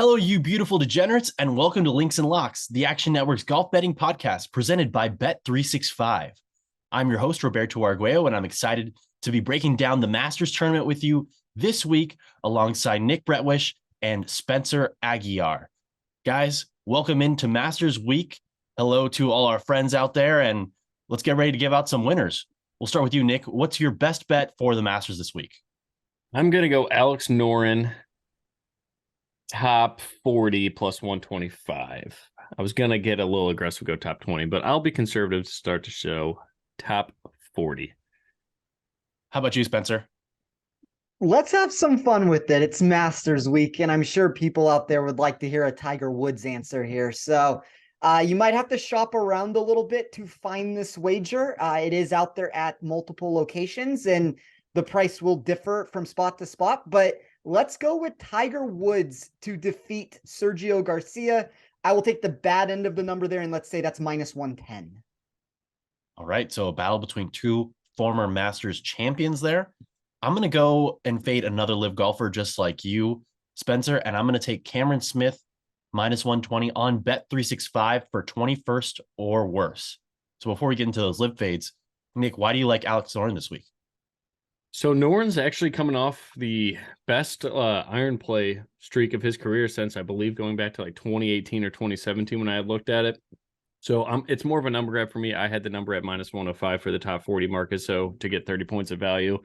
Hello, you beautiful degenerates, and welcome to Links and Locks, the Action Network's golf betting podcast presented by Bet365. I'm your host, Roberto Arguello, and I'm excited to be breaking down the Masters tournament with you this week alongside Nick Bretwish and Spencer Aguiar. Guys, welcome into Masters Week. Hello to all our friends out there, and let's get ready to give out some winners. We'll start with you, Nick. What's your best bet for the Masters this week? I'm going to go Alex Noren, top 40 plus 125. I was going to get a little aggressive, go top 20, but I'll be conservative to start the show. Top 40. How about you, Spencer? Let's have some fun with it. It's Masters Week, and I'm sure people out there would like to hear a Tiger Woods answer here. So you might have to shop around a little bit to find this wager. It is out there at multiple locations, and the price will differ from spot to spot, but let's go with Tiger Woods to defeat Sergio Garcia. I will take the bad end of the number there, and let's say that's minus 110. All right, so a battle between two former Masters champions there. I'm going to go and fade another live golfer just like you, Spencer, and I'm going to take Cameron Smith minus 120 on Bet365 for 21st or worse. So before we get into those live fades, Nick, why do you like Alex Noren this week? So Noren's actually coming off the best iron play streak of his career since, I believe, going back to like 2018 or 2017 when I had looked at it. So it's more of a number grab for me. I had the number at minus 105 for the top 40 market. So to get 30 points of value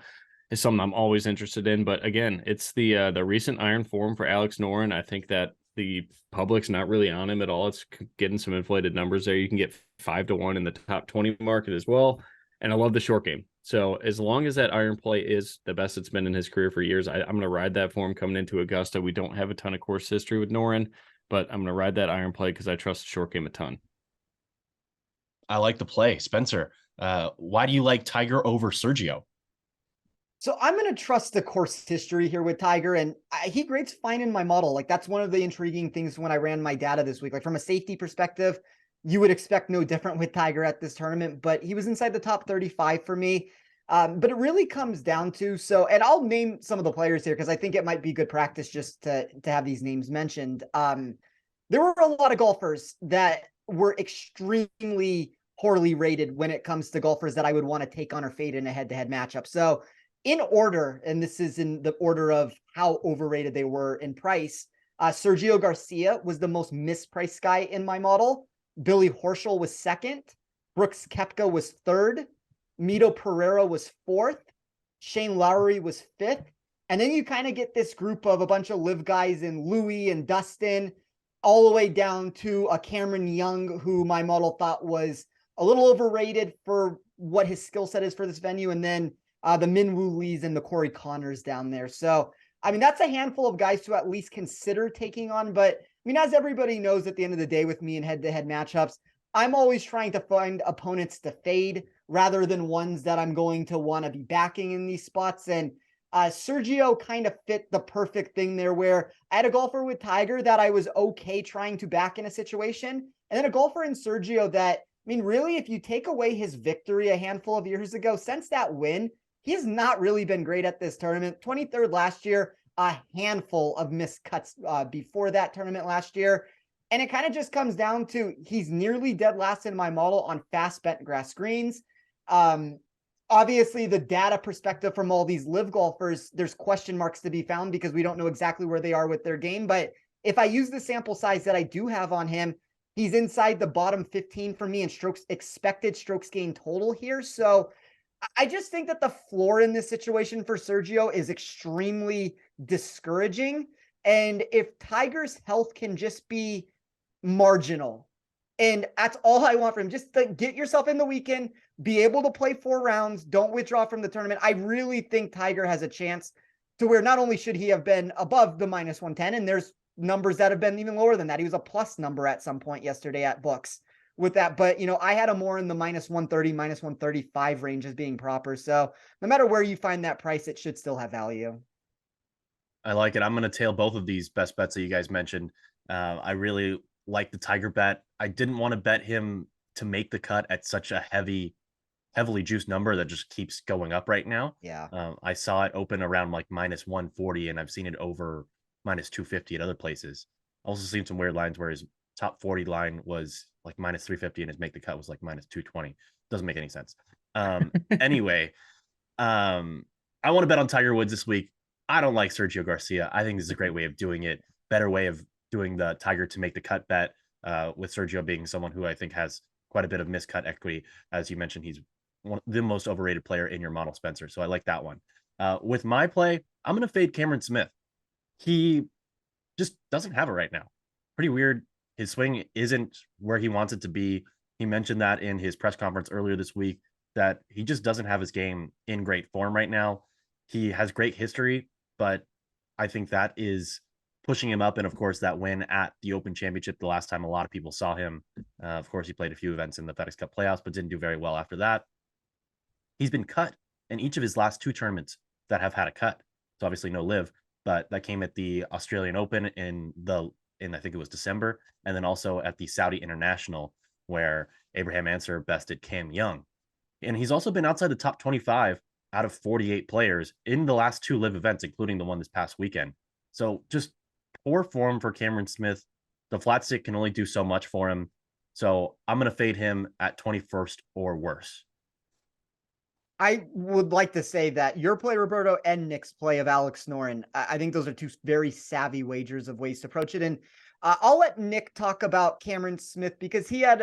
is something I'm always interested in. But again, it's the recent iron form for Alex Noren. I think that the public's not really on him at all. It's getting some inflated numbers there. You can get 5-1 in the top 20 market as well. And I love the short game. So as long as that iron play is the best it's been in his career for years, I'm going to ride that for him coming into Augusta. We don't have a ton of course history with Noren, but I'm going to ride that iron play because I trust the short game a ton. I like the play. Spencer, why do you like Tiger over Sergio? So I'm going to trust the course history here with Tiger, and he grades fine in my model. Like, that's one of the intriguing things when I ran my data this week. Like, from a safety perspective, you would expect no different with Tiger at this tournament, but he was inside the top 35 for me. But it really comes down to, and I'll name some of the players here because I think it might be good practice just to have these names mentioned. There were a lot of golfers that were extremely poorly rated when it comes to golfers that I would want to take on or fade in a head-to-head matchup. So in order, and this is in the order of how overrated they were in price, Sergio Garcia was the most mispriced guy in my model. Billy Horschel was second. Brooks Koepka was third. Mito Pereira was fourth. Shane Lowry was fifth. And then you kind of get this group of a bunch of live guys in Louis and Dustin, all the way down to a Cameron Young, who my model thought was a little overrated for what his skill set is for this venue. And then the Min Woo Lees and the Corey Connors down there. So, I mean, that's a handful of guys to at least consider taking on. But, I mean, as everybody knows, at the end of the day with me in head-to-head matchups, I'm always trying to find opponents to fade rather than ones that I'm going to want to be backing in these spots. And Sergio kind of fit the perfect thing there, where I had a golfer with Tiger that I was okay trying to back in a situation, and then a golfer in Sergio that, I mean, really, if you take away his victory a handful of years ago, since that win, he has not really been great at this tournament. 23rd last year, a handful of missed cuts before that tournament last year. And it kind of just comes down to he's nearly dead last in my model on fast bent grass greens. Obviously, the data perspective from all these live golfers, there's question marks to be found because we don't know exactly where they are with their game. But if I use the sample size that I do have on him, he's inside the bottom 15 for me in expected strokes gained total here. So I just think that the floor in this situation for Sergio is extremely discouraging. And if Tiger's health can just be marginal, and that's all I want from him, just to get yourself in the weekend, be able to play 4 rounds, don't withdraw from the tournament. I really think Tiger has a chance to where not only should he have been above the minus 110, and there's numbers that have been even lower than that. He was a plus number at some point yesterday at books with that. But, you know, I had him more in the minus 130, minus 135 range as being proper. So no matter where you find that price, it should still have value. I like it. I'm going to tail both of these best bets that you guys mentioned. I really like the Tiger bet. I didn't want to bet him to make the cut at such a heavily juiced number that just keeps going up right now. Yeah. I saw it open around like minus 140, and I've seen it over minus 250 at other places. Also seen some weird lines where his top 40 line was like -350 and his make the cut was like -220. Doesn't make any sense. Anyway, I want to bet on Tiger Woods this week. I don't like Sergio Garcia. I think this is a great way of doing it. Better way of doing the Tiger to make the cut bet, with Sergio being someone who I think has quite a bit of miscut equity. As you mentioned, he's the most overrated player in your model, Spencer. So I like that one. With my play, I'm going to fade Cameron Smith. He just doesn't have it right now. Pretty weird. His swing isn't where he wants it to be. He mentioned that in his press conference earlier this week, that he just doesn't have his game in great form right now. He has great history, but I think that is pushing him up. And of course, that win at the Open Championship, the last time a lot of people saw him. Of course, he played a few events in the FedEx Cup playoffs, but didn't do very well after that. He's been cut in each of his last 2 tournaments that have had a cut. So obviously no live, but that came at the Australian Open in I think it was December, and then also at the Saudi International, where Abraham Answer bested Cam Young. And he's also been outside the top 25 out of 48 players in the last 2 live events, including the one this past weekend. So just poor form for Cameron Smith. The flat stick can only do so much for him. So I'm going to fade him at 21st or worse. I would like to say that your play, Roberto, and Nick's play of Alex Noren, I think those are 2 very savvy wagers of ways to approach it. And I'll let Nick talk about Cameron Smith, because he had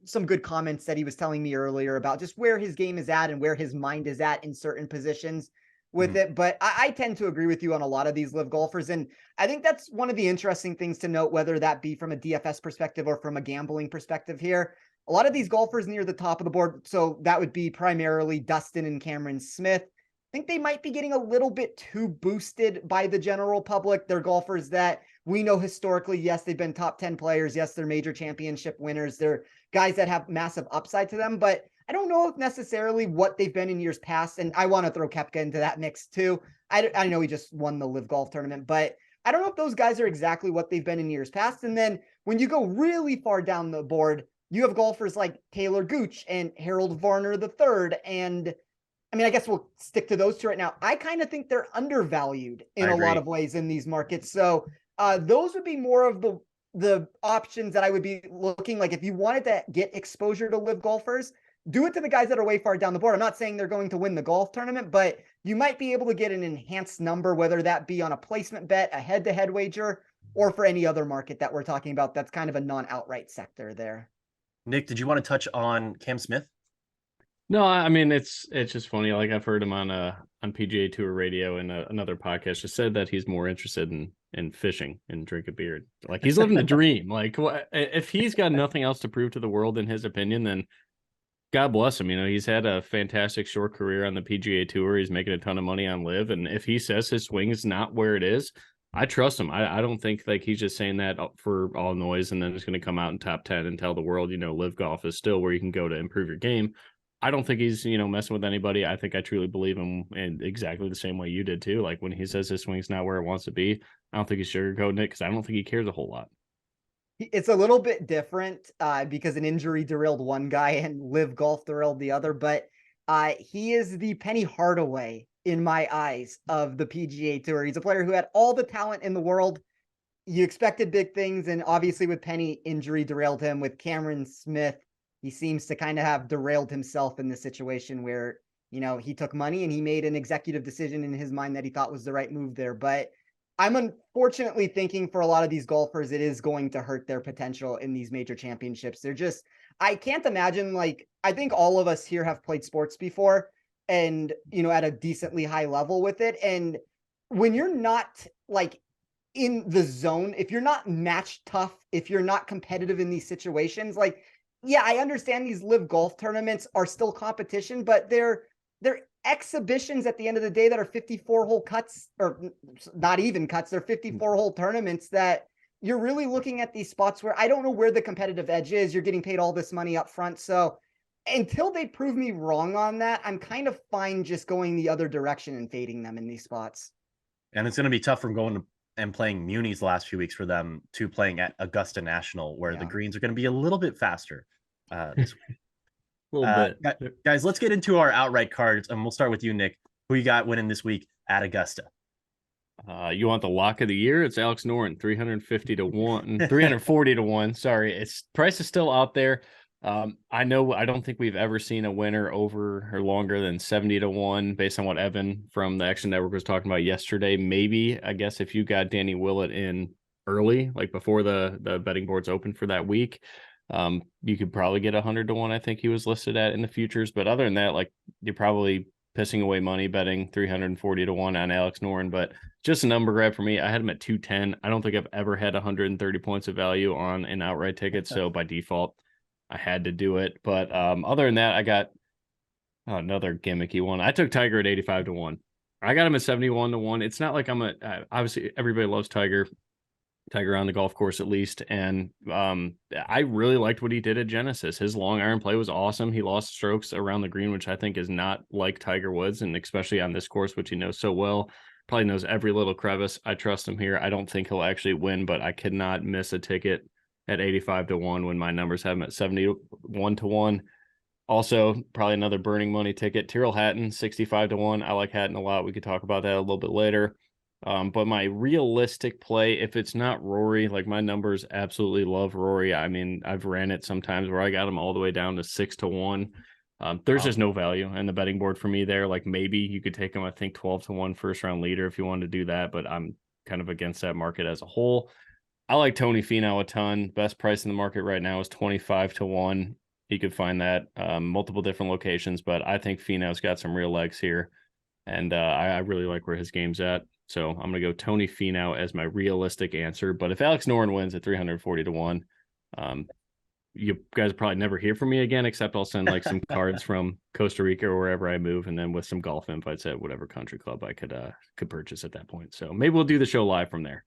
some good comments that he was telling me earlier about just where his game is at and where his mind is at in certain positions with it. But I tend to agree with you on a lot of these live golfers. And I think that's one of the interesting things to note, whether that be from a DFS perspective or from a gambling perspective here. A lot of these golfers near the top of the board, so that would be primarily Dustin and Cameron Smith, I think they might be getting a little bit too boosted by the general public. They're golfers that we know historically, yes, they've been top 10 players. Yes, they're major championship winners. They're guys that have massive upside to them, but I don't know if necessarily what they've been in years past. And I want to throw Koepka into that mix too. I know he just won the Live Golf tournament, but I don't know if those guys are exactly what they've been in years past. And then when you go really far down the board, you have golfers like Taylor Gooch and Harold Varner III. And I mean, I guess we'll stick to those 2 right now. I kind of think they're undervalued in a lot of ways in these markets. So those would be more of the options that I would be looking like. If you wanted to get exposure to live golfers, do it to the guys that are way far down the board. I'm not saying they're going to win the golf tournament, but you might be able to get an enhanced number, whether that be on a placement bet, a head-to-head wager, or for any other market that we're talking about. That's kind of a non-outright sector there. Nick, did you want to touch on Cam Smith? No, I mean, it's just funny. Like, I've heard him on PGA Tour Radio and another podcast just said that he's more interested in fishing and drink a beer. Like, he's living the dream. Like, if he's got nothing else to prove to the world, in his opinion, then God bless him. You know, he's had a fantastic short career on the PGA Tour. He's making a ton of money on Live, and if he says his swing is not where it is, I trust him. I don't think like he's just saying that for all noise and then it's going to come out in top 10 and tell the world, you know, Live Golf is still where you can go to improve your game. I don't think he's, you know, messing with anybody. I think I truly believe him in exactly the same way you did too. Like when he says his swing's not where it wants to be, I don't think he's sugarcoating it because I don't think he cares a whole lot. It's a little bit different because an injury derailed one guy and Live Golf derailed the other, but he is the Penny Hardaway in my eyes of the PGA Tour. He's a player who had all the talent in the world. You expected big things, and obviously with Penny, injury derailed him. With Cameron Smith, he seems to kind of have derailed himself in this situation where, you know, he took money and he made an executive decision in his mind that he thought was the right move there. But I'm unfortunately thinking for a lot of these golfers, it is going to hurt their potential in these major championships. They're just, I can't imagine, like, I think all of us here have played sports before and, you know, at a decently high level with it. And when you're not like in the zone, if you're not match tough, if you're not competitive in these situations, like, yeah, I understand these Live Golf tournaments are still competition, but they're exhibitions at the end of the day that are 54 hole cuts, or not even cuts. They're 54 hole tournaments that you're really looking at these spots where I don't know where the competitive edge is. You're getting paid all this money up front. So until they prove me wrong on that, I'm kind of fine just going the other direction and fading them in these spots. And it's going to be tough from going to and playing Munis the last few weeks for them to playing at Augusta National, where the greens are going to be a little bit faster this week. A little bit. Guys, let's get into our outright cards, and we'll start with you, Nick. Who you got winning this week at Augusta? You want the lock of the year? It's Alex Noren, 350 to 1, 340 to 1. Sorry, its price is still out there. I don't think we've ever seen a winner over or longer than 70 to 1 based on what Evan from the Action Network was talking about yesterday. Maybe, I guess, if you got Danny Willett in early, like before the betting boards open for that week, you could probably get 100 to 1. I think he was listed at in the futures. But other than that, like, you're probably pissing away money betting 340 to 1 on Alex Noren, but just a number grab for me. I had him at 210. I don't think I've ever had 130 points of value on an outright ticket. So by default, I had to do it. But other than that, I got another gimmicky one. I took Tiger at 85 to 1. I got him at 71 to 1. It's not like obviously everybody loves Tiger on the golf course at least. And I really liked what he did at Genesis. His long iron play was awesome. He lost strokes around the green, which I think is not like Tiger Woods, and especially on this course, which he knows so well. Probably knows every little crevice. I trust him here. I don't think he'll actually win, but I could not miss a ticket at 85 to 1 when my numbers have him at 71 to 1. Also, probably another burning money ticket. Tyrrell Hatton, 65 to 1. I like Hatton a lot. We could talk about that a little bit later. But my realistic play, if it's not Rory, like my numbers absolutely love Rory. I mean, I've ran it sometimes where I got him all the way down to 6 to 1. There's just no value in the betting board for me there. Like maybe you could take him, I think 12 to 1 first round leader if you wanted to do that, but I'm kind of against that market as a whole. I like Tony Finau a ton. Best price in the market right now is 25 to 1. You could find that multiple different locations, but I think Finau's got some real legs here. And I really like where his game's at. So I'm going to go Tony Finau as my realistic answer. But if Alex Noren wins at 340 to 1, you guys probably never hear from me again, except I'll send like some cards from Costa Rica or wherever I move, and then with some golf invites at whatever country club I could purchase at that point. So maybe we'll do the show live from there.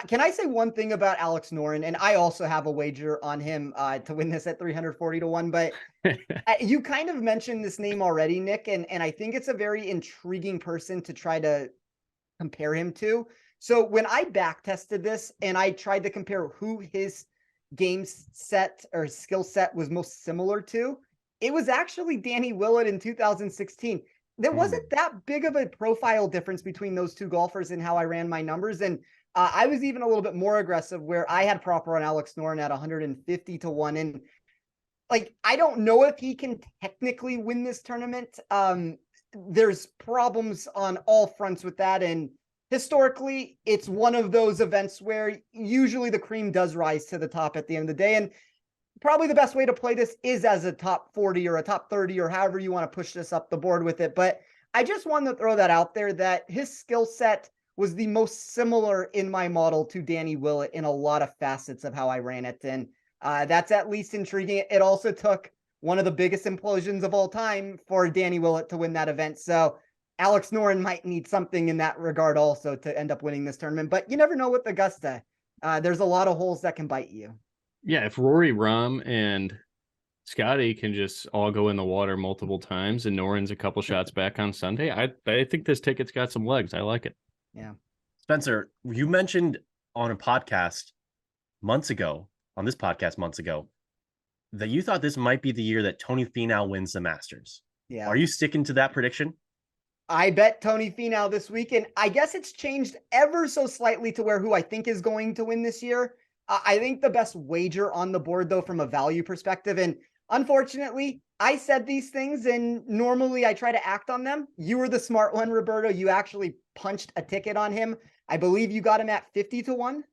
Can I say one thing about Alex Noren? And I also have a wager on him to win this at 340 to 1. But you kind of mentioned this name already, Nick, and I think it's a very intriguing person to try to compare him to. So when I back tested this and I tried to compare who his game set or skill set was most similar to, it was actually Danny Willett in 2016. There wasn't that big of a profile difference between those two golfers in how I ran my numbers. And I was even a little bit more aggressive where I had proper on Alex Noren at 150 to 1. And like, I don't know if he can technically win this tournament. There's problems on all fronts with that. And historically, it's one of those events where usually the cream does rise to the top at the end of the day. And probably the best way to play this is as a top 40 or a top 30 or however you want to push this up the board with it. But I just wanted to throw that out there that his skill set was the most similar in my model to Danny Willett in a lot of facets of how I ran it. And that's at least intriguing. It also took one of the biggest implosions of all time for Danny Willett to win that event. So Alex Noren might need something in that regard also to end up winning this tournament. But you never know with Augusta. There's a lot of holes that can bite you. Yeah, if Rory, Rahm, and Scotty can just all go in the water multiple times and Noren's a couple shots back on Sunday, I think this ticket's got some legs. I like it. Yeah. Spencer, you mentioned on a podcast months ago, that you thought this might be the year that Tony Finau wins the Masters. Yeah. Are you sticking to that prediction? I bet Tony Finau this week, and I guess it's changed ever so slightly to who I think is going to win this year. I think the best wager on the board, though, from a value perspective, and unfortunately, I said these things, and normally I try to act on them. You were the smart one, Roberto. You actually punched a ticket on him. I believe you got him at 50 to 1.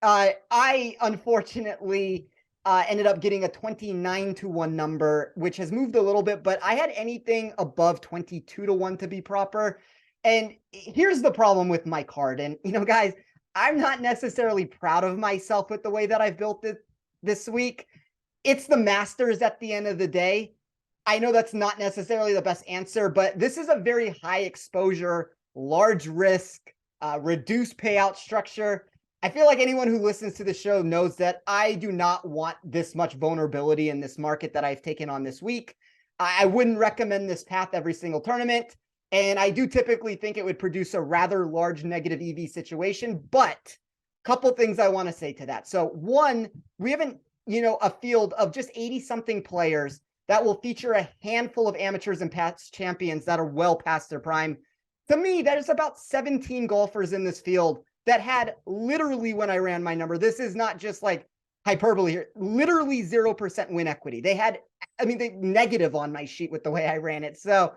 I unfortunately ended up getting a 29 to 1 number, which has moved a little bit, but I had anything above 22 to 1 to be proper. And here's the problem with my card. And, guys, I'm not necessarily proud of myself with the way that I've built it this week. It's the Masters at the end of the day. I know that's not necessarily the best answer, but this is a very high exposure, large risk, reduced payout structure. I feel like anyone who listens to the show knows that I do not want this much vulnerability in this market that I've taken on this week. I wouldn't recommend this path every single tournament. And I do typically think it would produce a rather large negative EV situation, but a couple things I want to say to that. So one, we haven't, a field of just 80 something players that will feature a handful of amateurs and past champions that are well past their prime. to me, there's about 17 golfers in this field that had literally, when I ran my number, this is not just like hyperbole here, literally 0% win equity. They had, I mean, they negative on my sheet with the way I ran it. So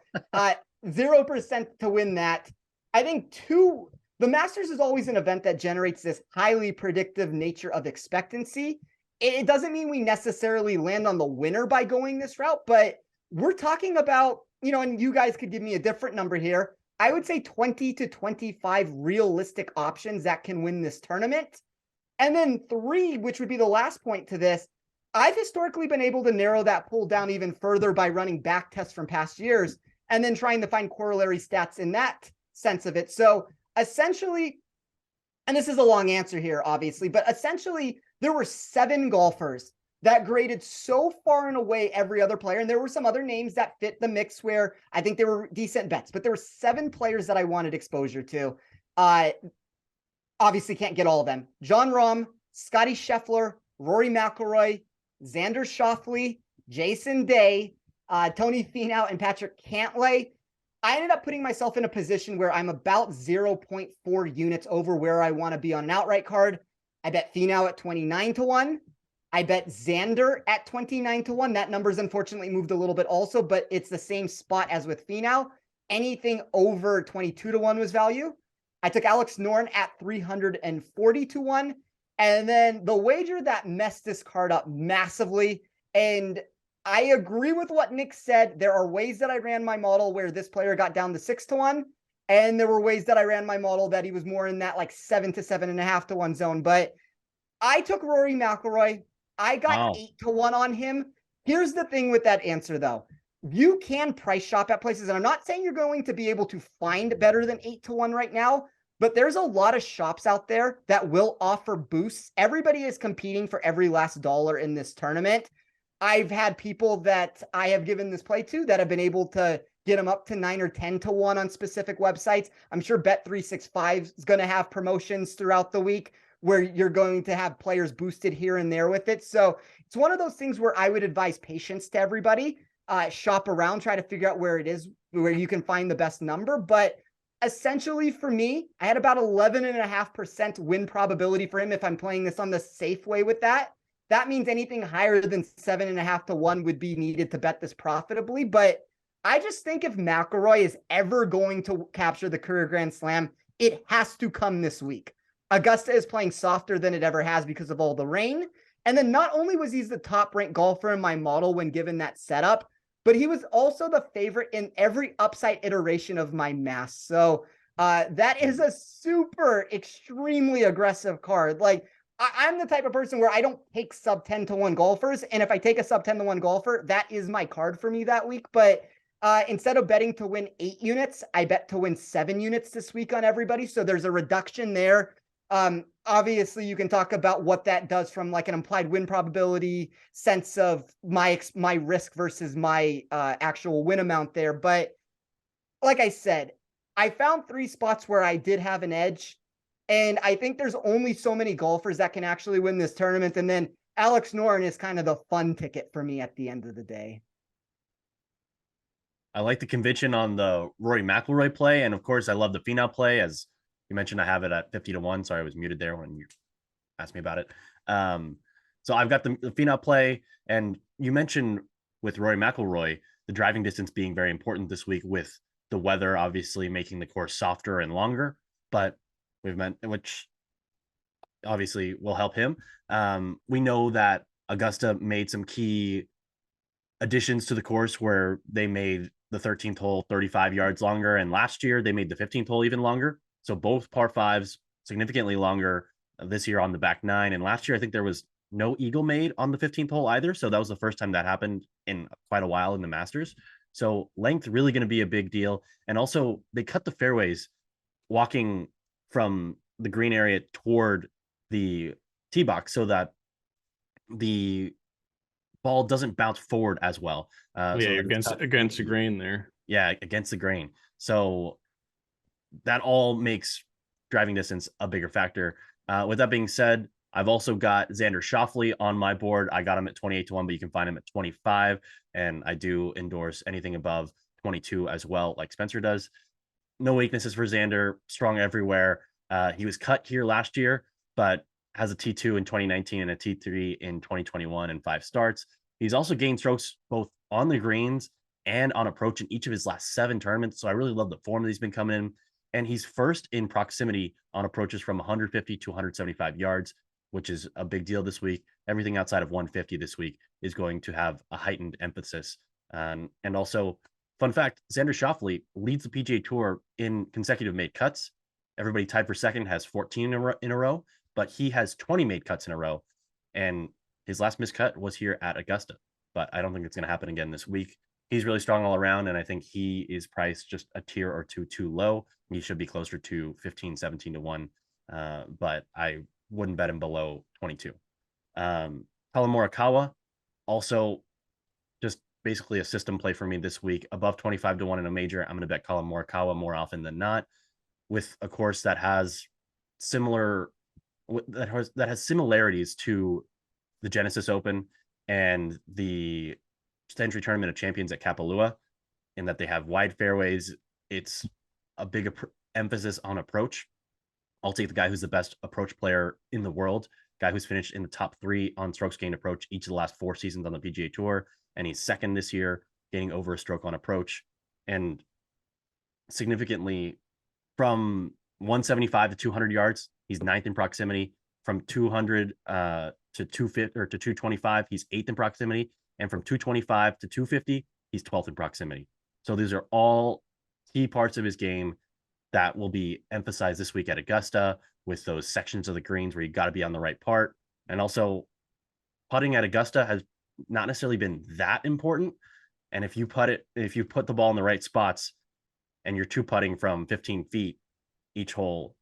0% to win that. I think the Masters is always an event that generates this highly predictive nature of expectancy. It doesn't mean we necessarily land on the winner by going this route, but we're talking about, and you guys could give me a different number here. I would say 20 to 25 realistic options that can win this tournament. And then 3, which would be the last point to this, I've historically been able to narrow that pool down even further by running back tests from past years and then trying to find corollary stats in that sense of it. So essentially, and this is a long answer here, obviously, but essentially there were 7 golfers that graded so far and away every other player. And there were some other names that fit the mix where I think they were decent bets, but there were 7 players that I wanted exposure to. Obviously can't get all of them. Jon Rahm, Scotty Scheffler, Rory McIlroy, Xander Schauffele, Jason Day, Tony Finau, and Patrick Cantlay. I ended up putting myself in a position where I'm about 0.4 units over where I want to be on an outright card. I bet Finau at 29 to 1. I bet Xander at 29 to 1. That number's unfortunately moved a little bit also, but it's the same spot as with Finau. Anything over 22 to 1 was value. I took Alex Noren at 340 to 1. And then the wager that messed this card up massively, and I agree with what Nick said. There are ways that I ran my model where this player got down to 6 to 1. And there were ways that I ran my model that he was more in that like 7 to 7.5 to 1 zone. But I took Rory McIlroy. I got 8 to 1 on him. Here's the thing with that answer, though. You can price shop at places, and I'm not saying you're going to be able to find better than 8 to 1 right now, but there's a lot of shops out there that will offer boosts. Everybody is competing for every last dollar in this tournament. I've had people that I have given this play to that have been able to get them up to 9 or 10 to 1 on specific websites. I'm sure Bet365 is going to have promotions throughout the week where you're going to have players boosted here and there with it. So it's one of those things where I would advise patience to everybody. Shop around, try to figure out where it is, where you can find the best number. But essentially for me, I had about 11.5% win probability for him if I'm playing this on the safe way with that. That means anything higher than 7.5 to 1 would be needed to bet this profitably. But I just think if McIlroy is ever going to capture the career Grand Slam, it has to come this week. Augusta is playing softer than it ever has because of all the rain. And then not only was he the top ranked golfer in my model when given that setup, but he was also the favorite in every upside iteration of my mass. So that is a super extremely aggressive card. Like I'm the type of person where I don't take sub 10 to 1 golfers. And if I take a sub 10 to 1 golfer, that is my card for me that week. But instead of betting to win 8 units, I bet to win 7 units this week on everybody. So there's a reduction there. Obviously you can talk about what that does from like an implied win probability sense of my risk versus my actual win amount there. But like I said, I found 3 spots where I did have an edge. And I think there's only so many golfers that can actually win this tournament. And then Alex Noren is kind of the fun ticket for me at the end of the day. I like the conviction on the Rory McIlroy play. And of course, I love the Finau play. As you mentioned, I have it at 50 to 1. Sorry, I was muted there when you asked me about it. So I've got the Finau play. And you mentioned with Rory McIlroy, the driving distance being very important this week with the weather, obviously making the course softer and longer. But which obviously will help him. We know that Augusta made some key additions to the course where they made the 13th hole 35 yards longer. And last year they made the 15th hole even longer. So both par 5s significantly longer this year on the back 9. And last year, I think there was no eagle made on the 15th hole either. So that was the first time that happened in quite a while in the Masters. So length really going to be a big deal. And also they cut the fairways walking from the green area toward the tee box so that the ball doesn't bounce forward as well. So against the grain there. Yeah, against the grain. So that all makes driving distance a bigger factor. With that being said, I've also got Xander Schauffele on my board. I got him at 28 to 1, but you can find him at 25. And I do endorse anything above 22 as well, like Spencer does. no weaknesses for Xander, strong everywhere. He was cut here last year, but has a T2 in 2019 and a T3 in 2021 and 5 starts. He's also gained strokes both on the greens and on approach in each of his last 7 tournaments. So I really love the form that he's been coming in. And he's first in proximity on approaches from 150 to 175 yards, which is a big deal this week. Everything outside of 150 this week is going to have a heightened emphasis. And also, fun fact, Xander Schauffele leads the PGA Tour in consecutive made cuts. Everybody tied for second has 14 in a row, but he has 20 made cuts in a row. And his last missed cut was here at Augusta, but I don't think it's going to happen again this week. He's really strong all around, and I think he is priced just a tier or two too low. He should be closer to 15, 17 to 1, but I wouldn't bet him below 22. Colin Morikawa, also just basically a system play for me this week. Above 25 to 1 in a major, I'm going to bet Colin Morikawa more often than not, with a course that has similarities to the Genesis Open and the Century Tournament of Champions at Kapalua, in that they have wide fairways. It's a big emphasis on approach. I'll take the guy who's the best approach player in the world, guy who's finished in the top 3 on strokes gained approach each of the last 4 seasons on the PGA Tour, and he's second this year, gaining over a stroke on approach, and significantly from 175 to 200 yards, he's 9th in proximity. From 200 to 250 or to 225, he's 8th in proximity, and from 225 to 250, he's 12th in proximity. So these are all key parts of his game that will be emphasized this week at Augusta, with those sections of the greens where you got to be on the right part. And also, putting at Augusta has not necessarily been that important. And if you put the ball in the right spots and you're 2-putting from 15 feet each hole,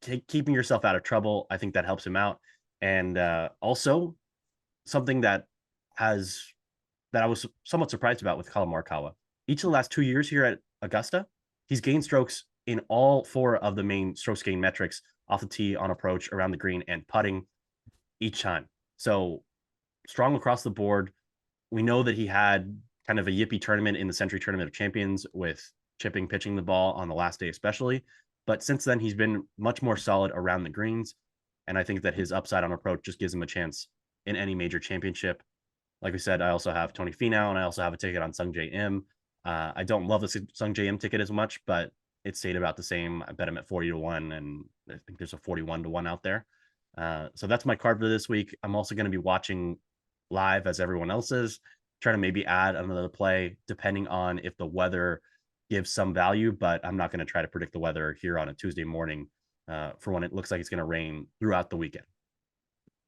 keeping yourself out of trouble, I think that helps him out. And also something that I was somewhat surprised about with Colin Morikawa, each of the last 2 years here at Augusta, he's gained strokes in all 4 of the main strokes gain metrics: off the tee, on approach, around the green, and putting each time. So strong across the board. We know that he had kind of a yippee tournament in the Century Tournament of Champions with pitching the ball on the last day especially. But since then, he's been much more solid around the greens. And I think that his upside on approach just gives him a chance in any major championship. Like we said, I also have Tony Finau, and I also have a ticket on Sung J M. I don't love the Sung J M ticket as much, but it stayed about the same. I bet him at 40 to 1, and I think there's a 41 to 1 out there. So that's my card for this week. I'm also going to be watching live as everyone else is, trying to maybe add another play depending on if the weather gives some value, but I'm not going to try to predict the weather here on a Tuesday morning for when it looks like it's going to rain throughout the weekend.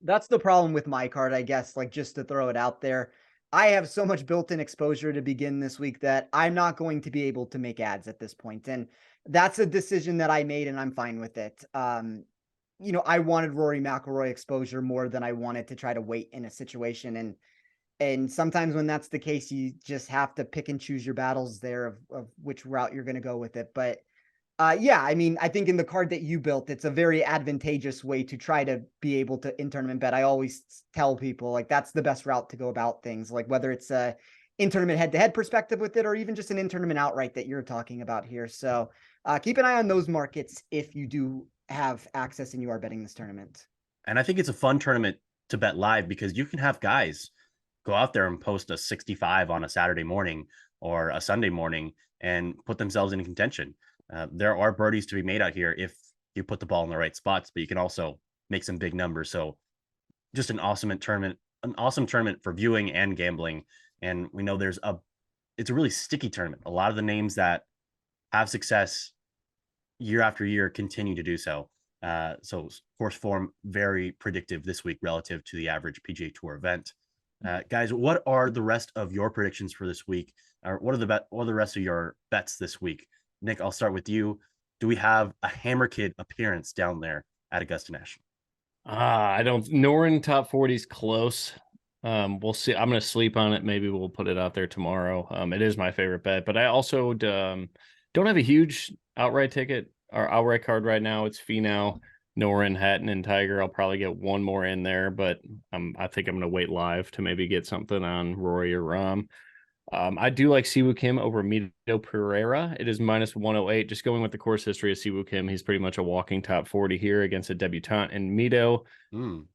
That's the problem with my card, I guess, like, just to throw it out there. I have so much built-in exposure to begin this week that I'm not going to be able to make ads at this point. And that's a decision that I made, and I'm fine with it. I wanted Rory McIlroy exposure more than I wanted to try to wait in a situation. And sometimes when that's the case, you just have to pick and choose your battles there of which route you're going to go with it. But yeah, I mean, I think in the card that you built, it's a very advantageous way to try to be able to in-tournament bet. I always tell people, like, that's the best route to go about things, like whether it's a in-tournament head-to-head perspective with it, or even just an in-tournament outright that you're talking about here. So keep an eye on those markets if you do have access and you are betting this tournament. And I think it's a fun tournament to bet live, because you can have guys go out there and post a 65 on a Saturday morning or a Sunday morning and put themselves in contention. There are birdies to be made out here if you put the ball in the right spots, but you can also make some big numbers. So just an awesome tournament for viewing and gambling. And we know it's a really sticky tournament. A lot of the names that have success year after year continue to do so. So course form very predictive this week relative to the average PGA Tour event. Guys, what are the rest of your predictions for this week? Or what are the rest of your bets this week? Nick, I'll start with you. Do we have a Hammer Kid appearance down there at Augusta National? I don't. Noren top 40 is close. We'll see. I'm going to sleep on it. Maybe we'll put it out there tomorrow. It is my favorite bet, but I also don't have a huge outright ticket or outright card right now. It's Finau, Noren, Hatton, and Tiger. I'll probably get one more in there, but I think I'm going to wait live to maybe get something on Rory or Rahm. I do like Siwoo Kim over Mito Pereira. It is -108. Just going with the course history of Siwoo Kim, he's pretty much a walking top 40 here against a debutant. And Mito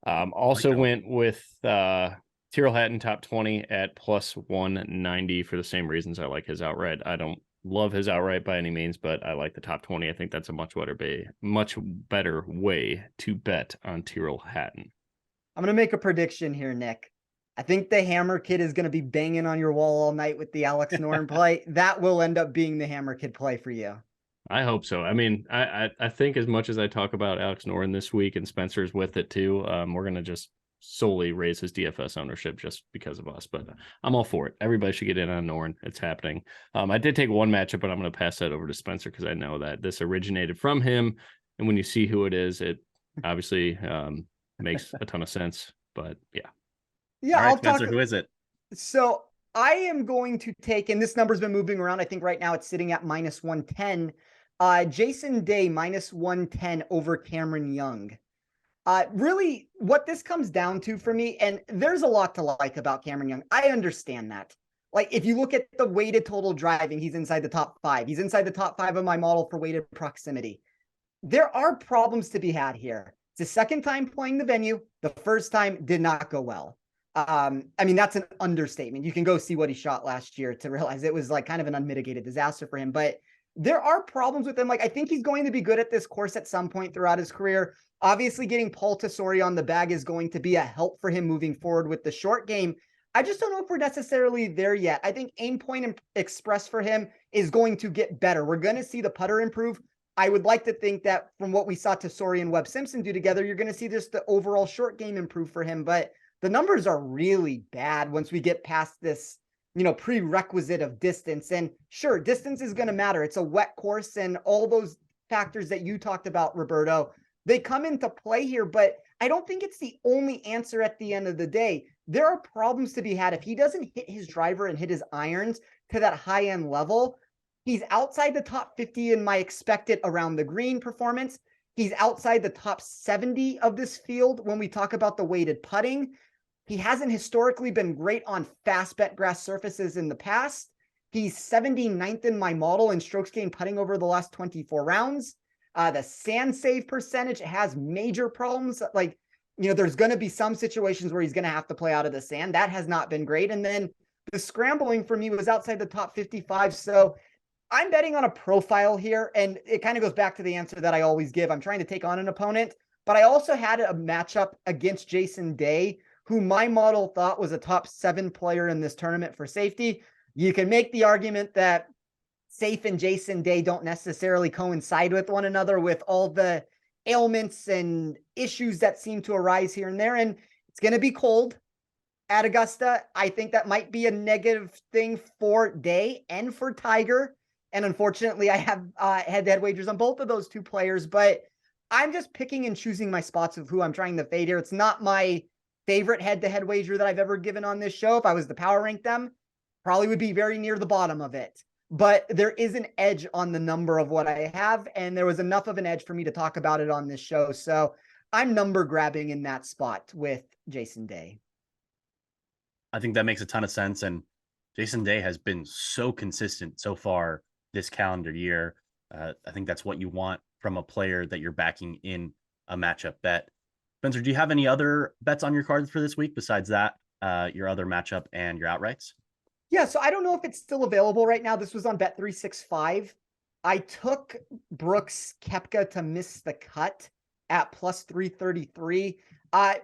also went with Tyrrell Hatton top 20 at +190 for the same reasons I like his outright. I don't love his outright by any means, but I like the top 20. I think that's a much better way to bet on Tyrrell Hatton. I'm going to make a prediction here, Nick. I think the Hammer Kid is going to be banging on your wall all night with the Alex Noren play. That will end up being the Hammer Kid play for you. I hope so. I mean, I think as much as I talk about Alex Noren this week and Spencer's with it too, we're going to just solely raise his DFS ownership just because of us. But I'm all for it. Everybody should get in on Noren. It's happening. I did take one matchup, but I'm going to pass that over to Spencer because I know that this originated from him. And when you see who it is, it obviously makes a ton of sense. But yeah. Yeah, all right, Spencer, who is it? So I am going to take, and this number's been moving around. I think right now it's sitting at -110. Jason Day -110 over Cameron Young. Really, what this comes down to for me, and there's a lot to like about Cameron Young. I understand that. Like, if you look at the weighted total driving, he's inside the top 5. He's inside the top 5 of my model for weighted proximity. There are problems to be had here. It's the second time playing the venue. The first time did not go well. I mean, that's an understatement. You can go see what he shot last year to realize it was like kind of an unmitigated disaster for him. But there are problems with him. Like, I think he's going to be good at this course at some point throughout his career. Obviously, getting Paul Tesori on the bag is going to be a help for him moving forward with the short game. I just don't know if we're necessarily there yet. I think aim point express for him is going to get better. We're going to see the putter improve. I would like to think that from what we saw Tesori and Webb Simpson do together, you're going to see just the overall short game improve for him. But the numbers are really bad once we get past this, prerequisite of distance. And sure, distance is going to matter. It's a wet course, and all those factors that you talked about, Roberto, they come into play here, but I don't think it's the only answer at the end of the day. There are problems to be had. If he doesn't hit his driver and hit his irons to that high-end level, he's outside the top 50 in my expected around the green performance. He's outside the top 70 of this field when we talk about the weighted putting. He hasn't historically been great on fast bet grass surfaces in the past. He's 79th in my model in strokes gained putting over the last 24 rounds. The sand save percentage has major problems. Like, there's going to be some situations where he's going to have to play out of the sand. That has not been great. And then the scrambling for me was outside the top 55. So I'm betting on a profile here. And it kind of goes back to the answer that I always give. I'm trying to take on an opponent, but I also had a matchup against Jason Day, who my model thought was a top 7 player in this tournament for safety. You can make the argument that Safe and Jason Day don't necessarily coincide with one another with all the ailments and issues that seem to arise here and there. And it's going to be cold at Augusta. I think that might be a negative thing for Day and for Tiger. And unfortunately, I have head-to-head wagers on both of those two players, but I'm just picking and choosing my spots of who I'm trying to fade here. It's not my favorite head-to-head wager that I've ever given on this show. If I was to power rank them, probably would be very near the bottom of it. But there is an edge on the number of what I have, and there was enough of an edge for me to talk about it on this show. So I'm number grabbing in that spot with Jason Day. I think that makes a ton of sense. And Jason Day has been so consistent so far this calendar year. I think that's what you want from a player that you're backing in a matchup bet. Spencer, do you have any other bets on your card for this week besides that, your other matchup and your outrights? Yeah, so I don't know if it's still available right now. This was on Bet365. I took Brooks Koepka to miss the cut at +333.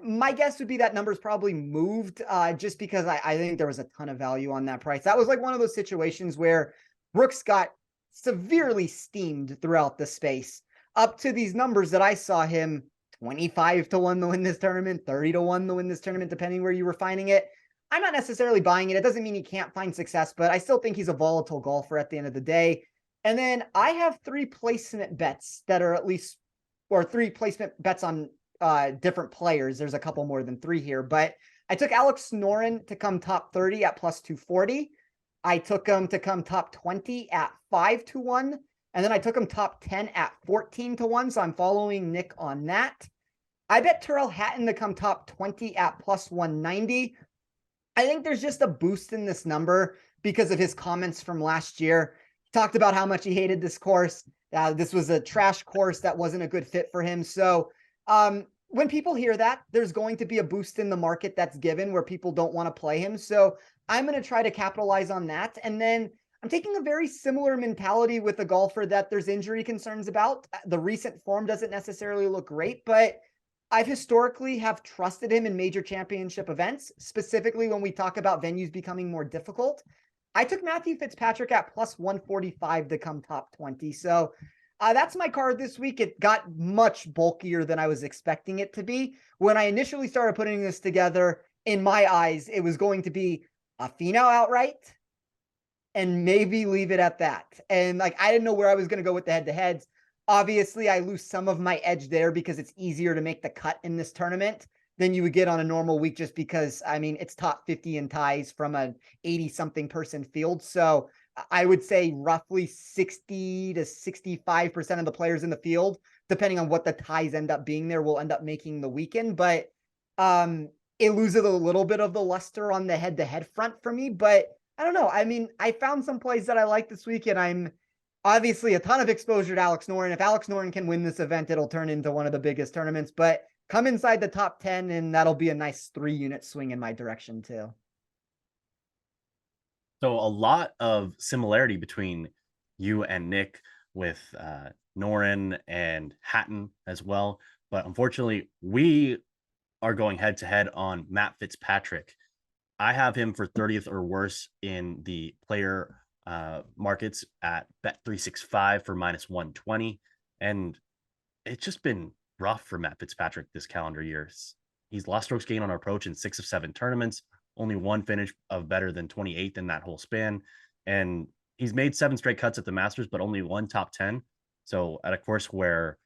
My guess would be that number's probably moved just because I think there was a ton of value on that price. That was like one of those situations where Brooks got severely steamed throughout the space up to these numbers that I saw him 25 to 1 to win this tournament, 30 to 1 to win this tournament, depending where you were finding it. I'm not necessarily buying it. It doesn't mean he can't find success, but I still think he's a volatile golfer at the end of the day. And then I have 3 placement bets that are at least, or 3 placement bets on different players. There's a couple more than 3 here, but I took Alex Noren to come top 30 at +240. I took him to come top 20 at 5-1. And then I took him top 10 at 14-1. So I'm following Nick on that. I bet Tyrrell Hatton to come top 20 at +190. I think there's just a boost in this number because of his comments from last year. He talked about how much he hated this course. This was a trash course that wasn't a good fit for him. So when people hear that, there's going to be a boost in the market that's given where people don't want to play him. So I'm going to try to capitalize on that. And then I'm taking a very similar mentality with a golfer that there's injury concerns about. The recent form doesn't necessarily look great, but I've historically have trusted him in major championship events, specifically when we talk about venues becoming more difficult. I took Matthew Fitzpatrick at plus 145 to come top 20. So that's my card this week. It got much bulkier than I was expecting it to be. When I initially started putting this together, in my eyes, it was going to be a Finau outright and maybe leave it at that. And like, I didn't know where I was going to go with the head-to-heads. Obviously, I lose some of my edge there because it's easier to make the cut in this tournament than you would get on a normal week, just because, I mean, it's top 50 in ties from an 80-something person field. So I would say roughly 60 to 65% of the players in the field, depending on what the ties end up being there, will end up making the weekend. But it loses a little bit of the luster on the head-to-head front for me. But I don't know. I mean, I found some plays that I like this week, and I'm obviously a ton of exposure to Alex Noren. If Alex Noren can win this event, it'll turn into one of the biggest tournaments. But come inside the top 10, and that'll be a nice 3-unit swing in my direction too. So a lot of similarity between you and Nick with Noren and Hatton as well. But unfortunately, we are going head to head on Matt Fitzpatrick. I have him for 30th or worse in the player markets at Bet365 for minus 120. And it's just been rough for Matt Fitzpatrick this calendar year. He's lost strokes gained on approach in 6 of 7 tournaments, only one finish of better than 28th in that whole span. And he's made 7 straight cuts at the Masters, but only one top 10. So at a course where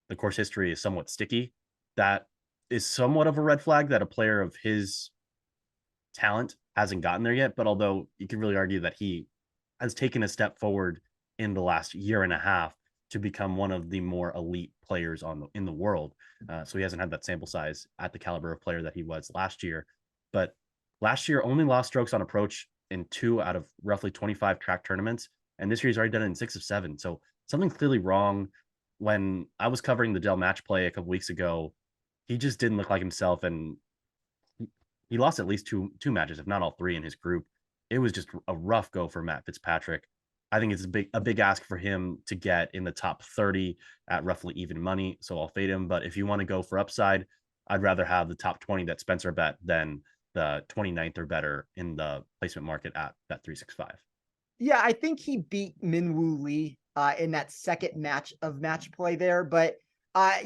the course history is somewhat sticky, that is somewhat of a red flag that a player of his talent hasn't gotten there yet. But although you can really argue that he has taken a step forward in the last year and a half to become one of the more elite players in the world. So he hasn't had that sample size at the caliber of player that he was last year. But last year only lost strokes on approach in 2 out of roughly 25 track tournaments. And this year he's already done it in 6 of 7. So something's clearly wrong. When I was covering the Dell match play a couple weeks ago, he just didn't look like himself. And he lost at least two matches, if not all 3 in his group. It was just a rough go for Matt Fitzpatrick. I think it's a big ask for him to get in the top 30 at roughly even money. So I'll fade him. But if you want to go for upside, I'd rather have the top 20 that Spencer bet than the 29th or better in the placement market at Bet365. Yeah, I think he beat Minwoo Lee in that second match play there. But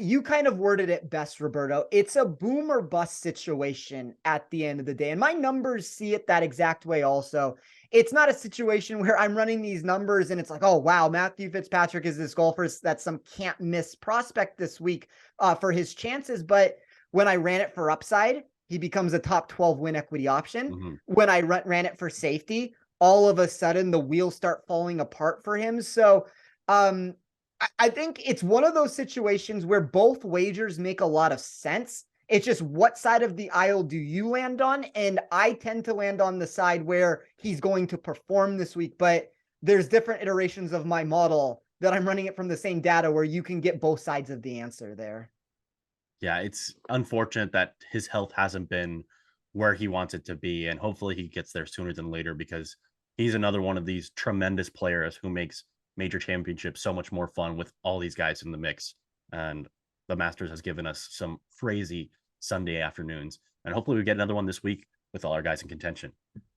you kind of worded it best, Roberto. It's a boom or bust situation at the end of the day. And my numbers see it that exact way also. It's not a situation where I'm running these numbers and it's like, oh, wow, Matthew Fitzpatrick is this golfer that's some can't miss prospect this week for his chances. But when I ran it for upside, he becomes a top 12 win equity option. Mm-hmm. When I ran it for safety, all of a sudden the wheels start falling apart for him. So I think it's one of those situations where both wagers make a lot of sense. It's just what side of the aisle do you land on? And I tend to land on the side where he's going to perform this week, but there's different iterations of my model that I'm running it from the same data where you can get both sides of the answer there. Yeah, it's unfortunate that his health hasn't been where he wants it to be. And hopefully he gets there sooner than later, because he's another one of these tremendous players who makes major championships so much more fun with all these guys in the mix. And the Masters has given us some crazy Sunday afternoons, and hopefully we get another one this week with all our guys in contention.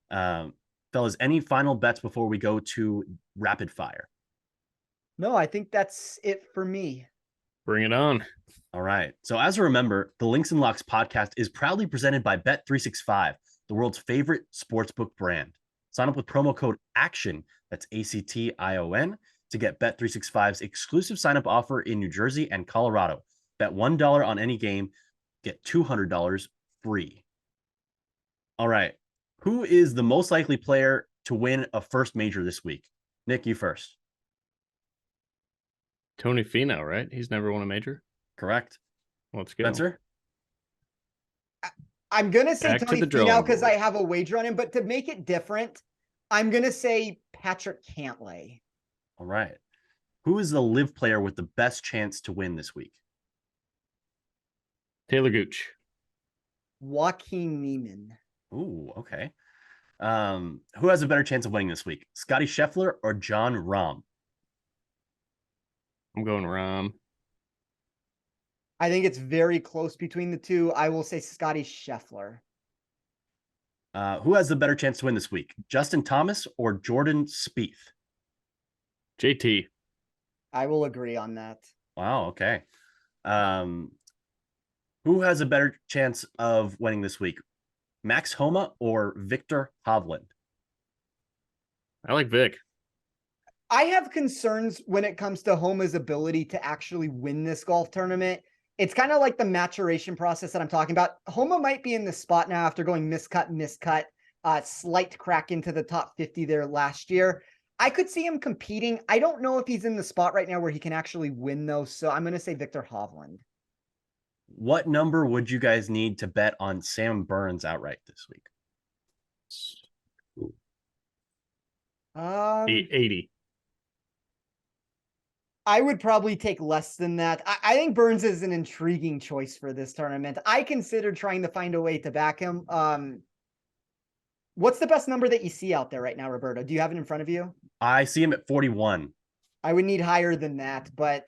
Fellas, any final bets before we go to rapid fire? No, I think that's it for me. Bring it on. All right. So as a remember, the Links and Locks podcast is proudly presented by Bet365, the world's favorite sportsbook brand. Sign up with promo code ACTION, that's ACTION, to get Bet365's exclusive sign-up offer in New Jersey and Colorado. Bet $1 on any game, get $200 free. All right. Who is the most likely player to win a first major this week? Nick, you first. Tony Finau, right? He's never won a major. Correct. Let's go. Spencer? I'm going to say Tony Finau because I have a wager on him, but to make it different, I'm going to say Patrick Cantlay. All right. Who is the live player with the best chance to win this week? Taylor Gooch. Joaquin Neiman. Ooh, okay. Who has a better chance of winning this week? Scotty Scheffler or John Rahm? I'm going Rahm. I think it's very close between the two. I will say Scotty Scheffler. Who has the better chance to win this week? Justin Thomas or Jordan Spieth? JT. I will agree on that. Wow, okay. Who has a better chance of winning this week? Max Homa or Victor Hovland? I like Vic. I have concerns when it comes to Homa's ability to actually win this golf tournament. It's kind of like the maturation process that I'm talking about. Homa might be in the spot now after going miscut, slight crack into the top 50 there last year. I could see him competing. I don't know if he's in the spot right now where he can actually win though. So I'm going to say Victor Hovland. What number would you guys need to bet on Sam Burns outright this week? 80. I would probably take less than that. I think Burns is an intriguing choice for this tournament. I considered trying to find a way to back him. What's the best number that you see out there right now, Roberto? Do you have it in front of you? I see him at 41. I would need higher than that, but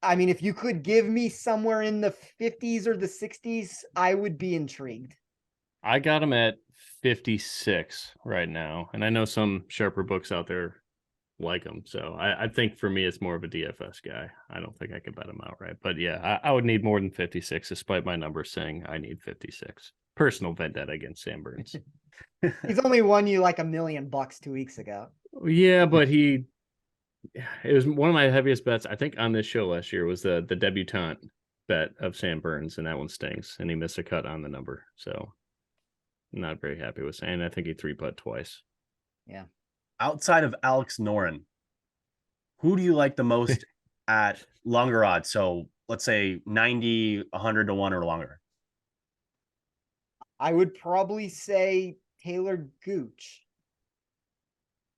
I mean, if you could give me somewhere in the 50s or the 60s, I would be intrigued. I got him at 56 right now, and I know some sharper books out there like him. So I think for me, it's more of a DFS guy. I don't think I could bet him outright. But yeah, I would need more than 56, despite my numbers saying I need 56. Personal vendetta against Sam Burns. He's only won you like $1 million 2 weeks ago. Yeah, but it was one of my heaviest bets, I think, on this show last year was the debutante bet of Sam Burns, and that one stings, and he missed a cut on the number. So I'm not very happy with saying. I think he 3-putt twice. Yeah. Outside of Alex Noren, who do you like the most at longer odds? So let's say 90, 100 to 1 or longer. I would probably say Taylor Gooch.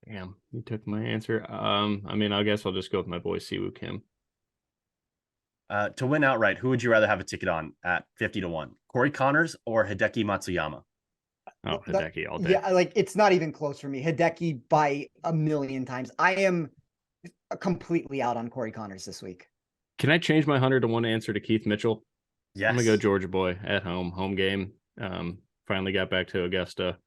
Damn, you took my answer. I mean, I guess I'll just go with my boy Siwoo Kim. To win outright, who would you rather have a ticket on at 50 to 1? Corey Connors or Hideki Matsuyama? Oh, Hideki all day. Yeah, like it's not even close for me. Hideki by 1,000,000 times. I am completely out on Corey Connors this week. Can I change my 100 to 1 answer to Keith Mitchell? Yes. I'm gonna go Georgia boy at home game. Finally got back to Augusta.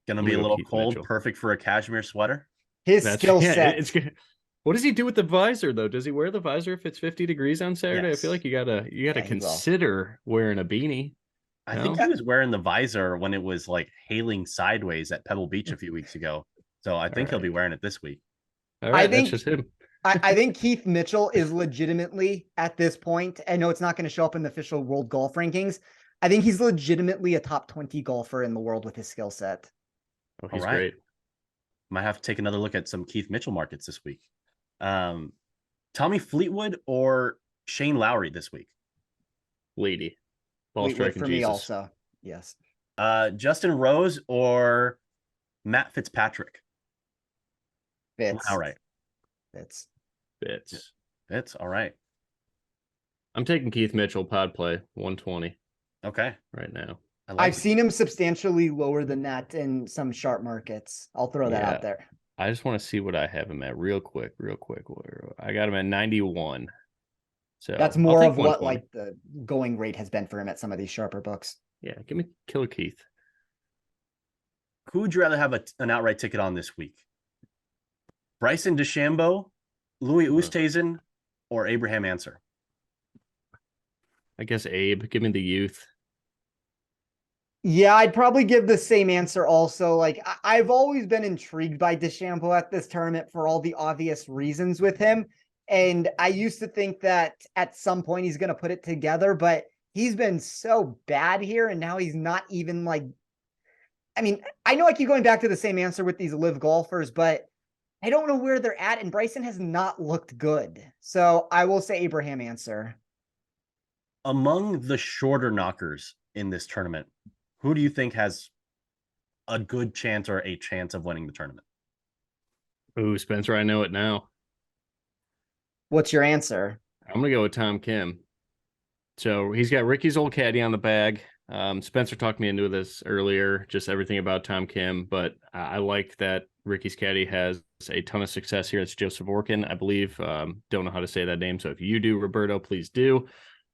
Gonna be a little cold, Mitchell. Perfect for a cashmere sweater. His skill set. It's good. What does he do with the visor though? Does he wear the visor if it's 50 degrees on Saturday? Yes. I feel like you gotta consider wearing a beanie. I think he was wearing the visor when it was like hailing sideways at Pebble Beach a few weeks ago. So I think he'll be wearing it this week. All right, that's just him. I think Keith Mitchell is legitimately at this point. I know it's not going to show up in the official world golf rankings. I think he's legitimately a top 20 golfer in the world with his skill set. Oh, he's great. Might have to take another look at some Keith Mitchell markets this week. Tommy Fleetwood or Shane Lowry this week? Lady. Ball Fleetwood striking for Jesus. me also. Yes. Justin Rose or Matt Fitzpatrick? Fitz. All right. Fitz. All right. I'm taking Keith Mitchell pod play 120. Okay. Right now. I've seen him substantially lower than that in some sharp markets. I'll throw that out there. I just want to see what I have him at real quick. I got him at 91. So that's more of what like the going rate has been for him at some of these sharper books. Yeah, give me Killer Keith. Who would you rather have an outright ticket on this week? Bryson DeChambeau, Louis Oosthuizen, or Abraham Answer? I guess Abe. Give me the youth. Yeah, I'd probably give the same answer also. Like, I've always been intrigued by DeChambeau at this tournament for all the obvious reasons with him. And I used to think that at some point he's going to put it together, but he's been so bad here. And now he's not even like, I mean, I know I keep going back to the same answer with these live golfers, but I don't know where they're at. And Bryson has not looked good. So I will say Abraham Answer. Among the shorter knockers in this tournament, who do you think has a good chance or a chance of winning the tournament? Ooh, Spencer, I know it now. What's your answer? I'm going to go with Tom Kim. So he's got Ricky's old caddy on the bag. Spencer talked me into this earlier, just everything about Tom Kim, but I like that Ricky's caddy has a ton of success here. It's Joseph Orkin, I believe. Don't know how to say that name, so if you do, Roberto, please do.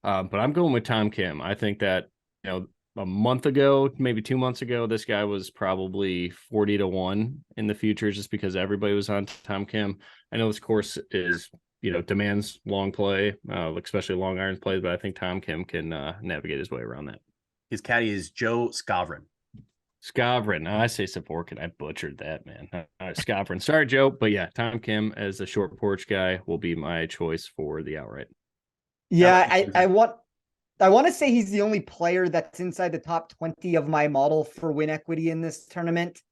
But I'm going with Tom Kim. I think that, a month ago, maybe 2 months ago, this guy was probably 40-1 in the future just because everybody was on Tom Kim. I know this course is, demands long play, especially long irons play, but I think Tom Kim can navigate his way around that. His caddy is Joe Scavron. Scavron. I say Savorkin. I butchered that, man. All right, Scavron. Sorry, Joe. But yeah, Tom Kim as a short porch guy will be my choice for the outright. Yeah, I want to say he's the only player that's inside the top 20 of my model for win equity in this tournament.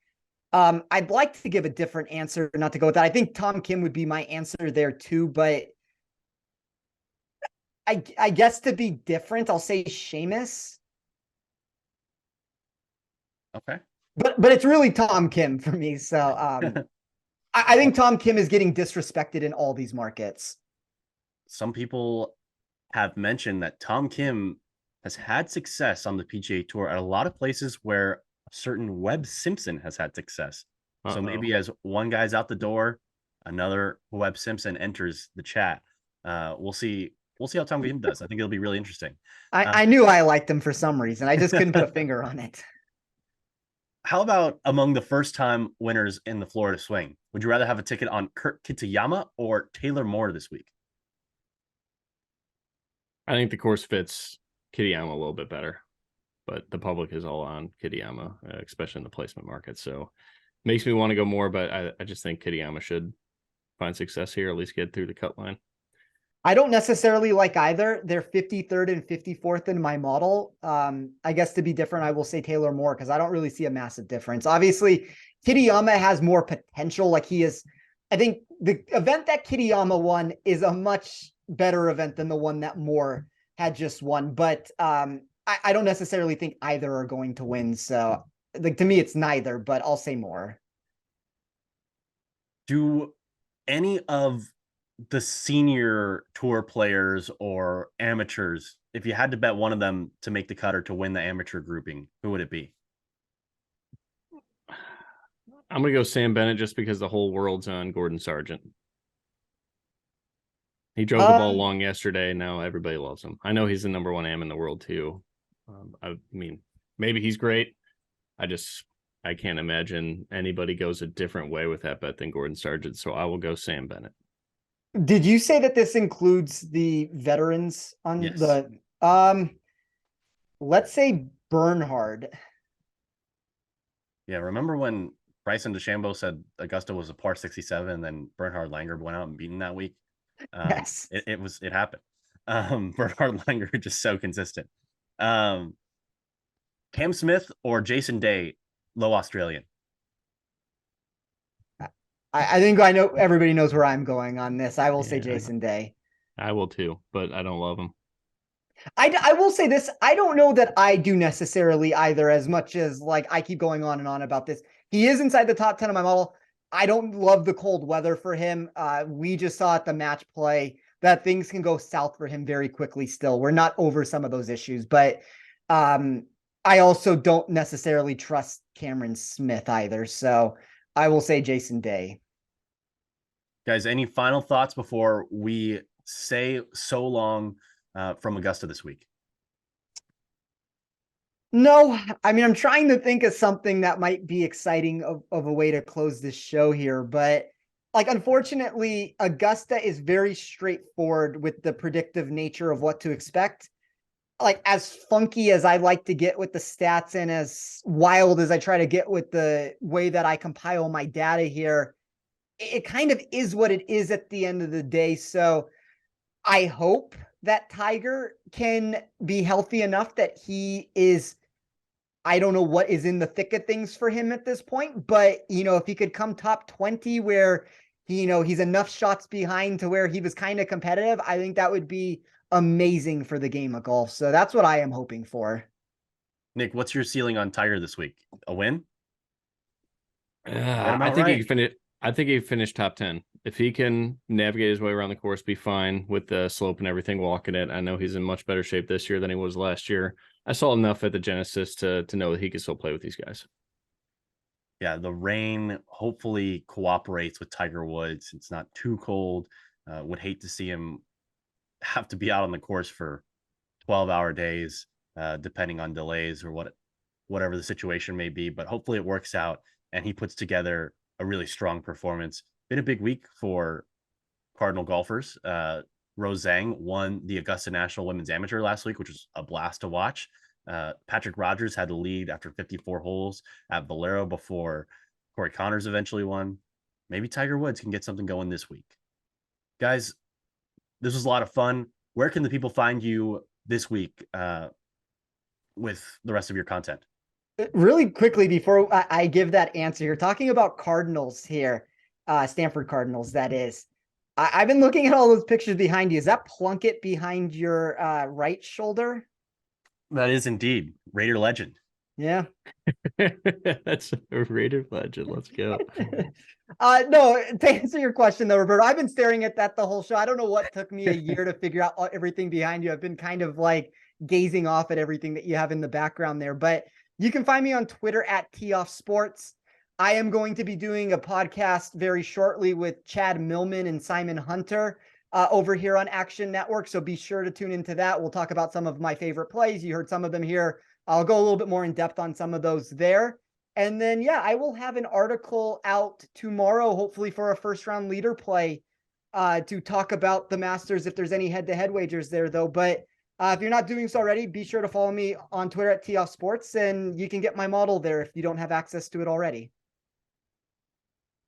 I'd like to give a different answer, not to go with that. I think Tom Kim would be my answer there too, but I guess to be different, I'll say Seamus. Okay. But it's really Tom Kim for me. So I think Tom Kim is getting disrespected in all these markets. Some people have mentioned that Tom Kim has had success on the PGA Tour at a lot of places where a certain Webb Simpson has had success. So maybe as one guy's out the door, another Webb Simpson enters the chat. We'll see. We'll see how Tom Kim does. I think it'll be really interesting. I knew I liked him for some reason. I just couldn't put a finger on it. How about among the first-time winners in the Florida Swing? Would you rather have a ticket on Kurt Kitayama or Taylor Moore this week? I think the course fits Kitayama a little bit better, but the public is all on Kitayama, especially in the placement market. So makes me want to go more, but I just think Kitayama should find success here, at least get through the cut line. I don't necessarily like either. They're 53rd and 54th in my model. I guess to be different, I will say Taylor Moore because I don't really see a massive difference. Obviously, Kitayama has more potential. Like he is, I think the event that Kitayama won is a much better event than the one that Moore had just won. But I don't necessarily think either are going to win. So like to me, it's neither, but I'll say Moore. Do any of the senior tour players or amateurs, if you had to bet one of them to make the cut or to win the amateur grouping, who would it be? I'm going to go Sam Bennett just because the whole world's on Gordon Sargent. He drove the ball long yesterday. And now everybody loves him. I know he's the number one am in the world too. I mean, maybe he's great. I can't imagine anybody goes a different way with that bet than Gordon Sargent. So I will go Sam Bennett. Did you say that this includes the veterans on the let's say Bernhard? Yeah, remember when Bryson DeChambeau said Augusta was a par 67 and then Bernhard Langer went out and beat him that week? Yes. It happened. Bernhard Langer just so consistent. Cam Smith or Jason Day, low Australian? I think I know everybody knows where I'm going on this. I will say Jason Day. I will too, but I don't love him. I will say this. I don't know that I do necessarily either, as much as like I keep going on and on about this. He is inside the top 10 of my model. I don't love the cold weather for him. We just saw at the match play that things can go south for him very quickly still. We're not over some of those issues, but I also don't necessarily trust Cameron Smith either. So I will say Jason Day. Guys, any final thoughts before we say so long from Augusta this week? No, I mean, I'm trying to think of something that might be exciting of a way to close this show here, but like, unfortunately, Augusta is very straightforward with the predictive nature of what to expect. Like, as funky as I like to get with the stats and as wild as I try to get with the way that I compile my data here, it kind of is what it is at the end of the day. So I hope that Tiger can be healthy enough that he is, I don't know what is in the thick of things for him at this point, but if he could come top 20 where he's enough shots behind to where he was kind of competitive, I think that would be amazing for the game of golf. So that's what I am hoping for. Nick, what's your ceiling on Tiger this week? A win? I think he finished. I think he finished top 10. If he can navigate his way around the course, be fine with the slope and everything, walking it. I know he's in much better shape this year than he was last year. I saw enough at the Genesis to know that he can still play with these guys. Yeah, the rain hopefully cooperates with Tiger Woods. It's not too cold. Would hate to see him have to be out on the course for 12-hour days, depending on delays or whatever the situation may be. But hopefully it works out and he puts together a really strong performance. Been a big week for Cardinal golfers. Rose Zhang won the Augusta National Women's Amateur last week, which was a blast to watch. Patrick Rogers had the lead after 54 holes at Valero before Corey Connors eventually won. Maybe Tiger Woods can get something going this week. Guys, this was a lot of fun. Where can the people find you this week with the rest of your content? Really quickly, before I give that answer, you're talking about Cardinals here, Stanford Cardinals, that is. I've been looking at all those pictures behind you. Is that Plunkett behind your right shoulder? That is indeed Raider legend. Yeah. That's a Raider legend. Let's go. No, to answer your question though, Roberto, I've been staring at that the whole show. I don't know what took me a year to figure out everything behind you. I've been kind of like gazing off at everything that you have in the background there, but you can find me on Twitter at @TeeOffSports. I am going to be doing a podcast very shortly with Chad Millman and Simon Hunter over here on Action Network. So be sure to tune into that. We'll talk about some of my favorite plays. You heard some of them here. I'll go a little bit more in depth on some of those there. And then, yeah, I will have an article out tomorrow, hopefully for a first round leader play to talk about the Masters if there's any head-to-head wagers there, though. But if you're not doing so already, be sure to follow me on Twitter at @TeeOffSports, and you can get my model there if you don't have access to it already.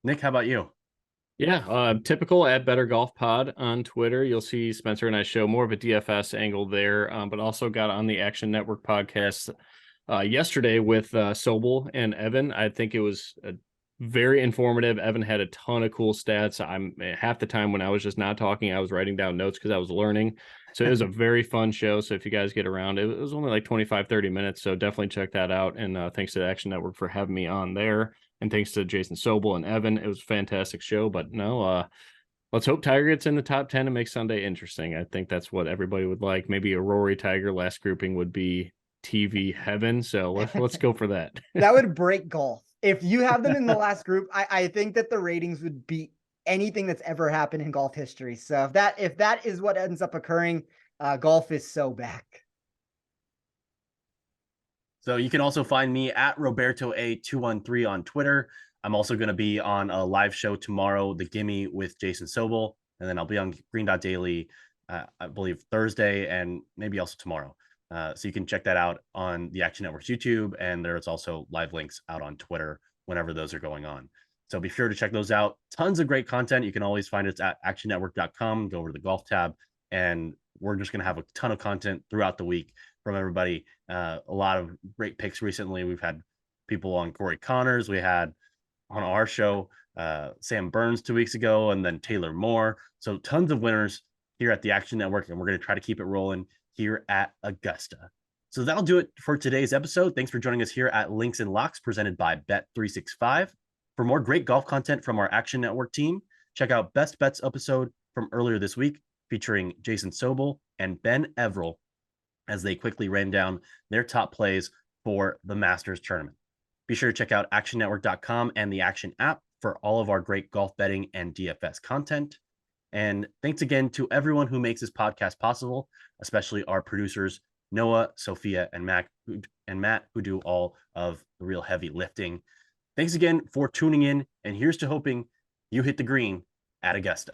Nick, how about you? Yeah, typical at Better Golf Pod on Twitter. You'll see Spencer and I show more of a DFS angle there, but also got on the Action Network podcast yesterday with Sobel and Evan. I think it was very informative. Evan had a ton of cool stats. I'm half the time when I was just not talking, I was writing down notes because I was learning. So it was a very fun show. So if you guys get around, it was only like 25-30 minutes. So definitely check that out. And thanks to the Action Network for having me on there. And thanks to Jason Sobel and Evan. It was a fantastic show. But no, let's hope Tiger gets in the top 10 and makes Sunday interesting. I think that's what everybody would like. Maybe a Rory Tiger last grouping would be TV heaven. So let's go for that. That would break golf. If you have them in the last group, I think that the ratings would beat anything that's ever happened in golf history. So if that is what ends up occurring, golf is so back. So you can also find me at Roberto A213 on Twitter. I'm also going to be on a live show tomorrow, The Gimme with Jason Sobel. And then I'll be on Green Dot Daily, I believe Thursday and maybe also tomorrow. So you can check that out on the Action Network's YouTube. And there's also live links out on Twitter whenever those are going on. So be sure to check those out. Tons of great content. You can always find us at actionnetwork.com. Go over to the golf tab. And we're just going to have a ton of content throughout the week from everybody. A lot of great picks recently. We've had people on Corey Connors. We had on our show Sam Burns 2 weeks ago, and then Taylor Moore. So tons of winners here at the Action Network, and we're going to try to keep it rolling here at Augusta. So that'll do it for today's episode. Thanks for joining us here at Links and Locks, presented by Bet365. For more great golf content from our Action Network team, check out Best Bets episode from earlier this week, featuring Jason Sobel and Ben Everill, as they quickly ran down their top plays for the Masters tournament. Be sure to check out actionnetwork.com and the Action app for all of our great golf betting and DFS content. And thanks again to everyone who makes this podcast possible, especially our producers, Noah, Sophia, and Matt, who do all of the real heavy lifting. Thanks again for tuning in, and here's to hoping you hit the green at Augusta.